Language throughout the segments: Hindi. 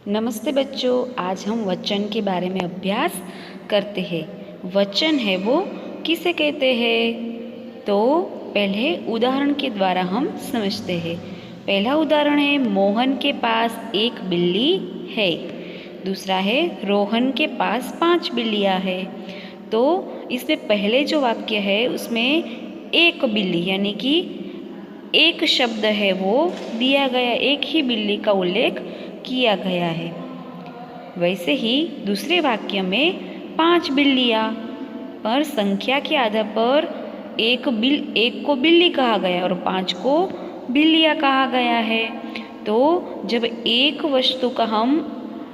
नमस्ते बच्चों, आज हम वचन के बारे में अभ्यास करते हैं। वचन है वो किसे कहते हैं? तो पहले उदाहरण के द्वारा हम समझते हैं। पहला उदाहरण है, मोहन के पास एक बिल्ली है। दूसरा है, रोहन के पास 5 बिल्लियाँ हैं। तो इसमें पहले जो वाक्य है उसमें एक बिल्ली यानी कि एक शब्द है वो दिया गया, एक ही बिल्ली का उल्लेख किया गया है। वैसे ही दूसरे वाक्य में 5 बिल्लियाँ, पर संख्या के आधार पर एक को बिल्ली कहा गया और 5 को बिल्लियाँ कहा गया है। तो जब एक वस्तु का हम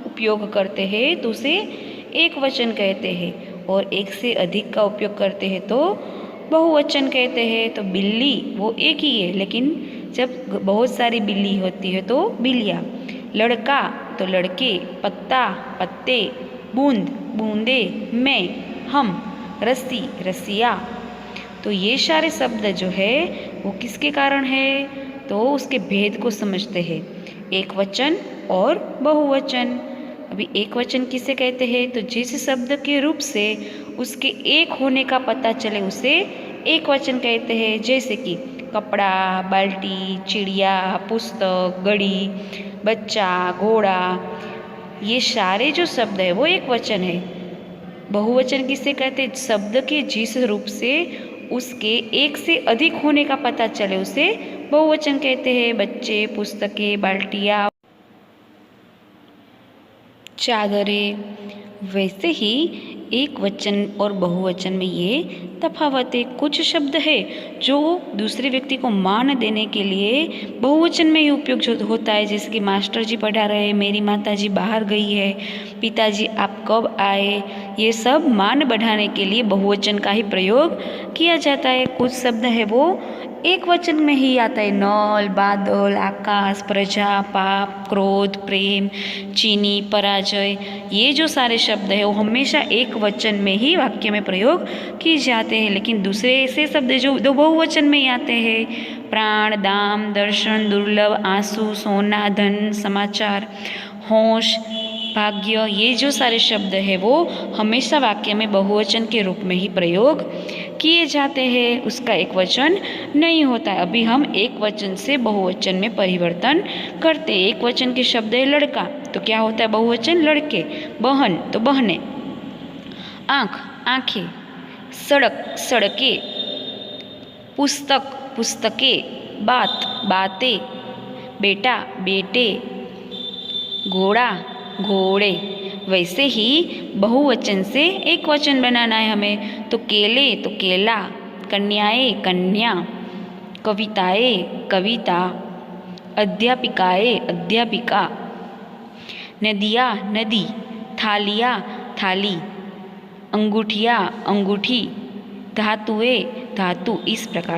उपयोग करते हैं तो उसे एक वचन कहते हैं, और एक से अधिक का उपयोग करते हैं तो बहुवचन कहते हैं। तो बिल्ली वो एक ही है, लेकिन जब बहुत सारी बिल्ली होती है तो बिल्लियाँ। लड़का तो लड़के, पत्ता पत्ते, बूंद बूंदे, मैं हम, रस्सी रस्सियाँ। तो ये सारे शब्द जो है वो किसके कारण है? तो उसके भेद को समझते हैं, एक वचन और बहुवचन। अभी एक वचन किसे कहते हैं? तो जिस शब्द के रूप से उसके एक होने का पता चले उसे एक वचन कहते हैं। जैसे कि कपड़ा, बाल्टी, चिड़िया, पुस्तक, घड़ी, बच्चा, घोड़ा, ये सारे जो शब्द है वो एक वचन है। बहुवचन किसे कहते हैं? शब्द के जिस रूप से उसके एक से अधिक होने का पता चले उसे बहुवचन कहते हैं। बच्चे, पुस्तकें, बाल्टियाँ, चादरें। वैसे ही एक वचन और बहुवचन में ये तफावत है। कुछ शब्द है जो दूसरे व्यक्ति को मान देने के लिए बहुवचन में ही उपयोग होता है। जैसे कि मास्टर जी पढ़ा रहे हैं, मेरी माता जी बाहर गई है, पिताजी आप कब आए। ये सब मान बढ़ाने के लिए बहुवचन का ही प्रयोग किया जाता है। कुछ शब्द है वो एक वचन में ही आता है। नल, बादल, आकाश, प्रजा, पाप, क्रोध, प्रेम, चीनी, पराजय, ये जो सारे शब्द है वो हमेशा एक वचन में ही वाक्य में प्रयोग किए जाते हैं। लेकिन दूसरे ऐसे शब्द जो दो बहुवचन में ही आते हैं, प्राण, दाम, दर्शन, दुर्लभ, आंसू, सोना, धन, समाचार, होश, भाग्य, ये जो सारे शब्द है वो हमेशा वाक्य में बहुवचन के रूप में ही प्रयोग किए जाते हैं, उसका एक वचन नहीं होता है। अभी हम एक वचन से बहुवचन में परिवर्तन करते हैं। एक वचन के शब्द है लड़का, तो क्या होता है बहुवचन? लड़के। बहन तो बहनें, आँख आँखें, सड़क सड़कें, पुस्तक पुस्तकें, बात बातें, बेटा बेटे, घोड़ा घोड़े। वैसे ही बहुवचन से एक वचन बनाना है हमें। तो केले तो केला, कन्याएं कन्या, कविताएं कविता, अध्यापिकाएं अध्यापिका, नदियाँ नदी, थालियाँ थाली, अंगूठियाँ अंगूठी, धातुएं धातु। इस प्रकार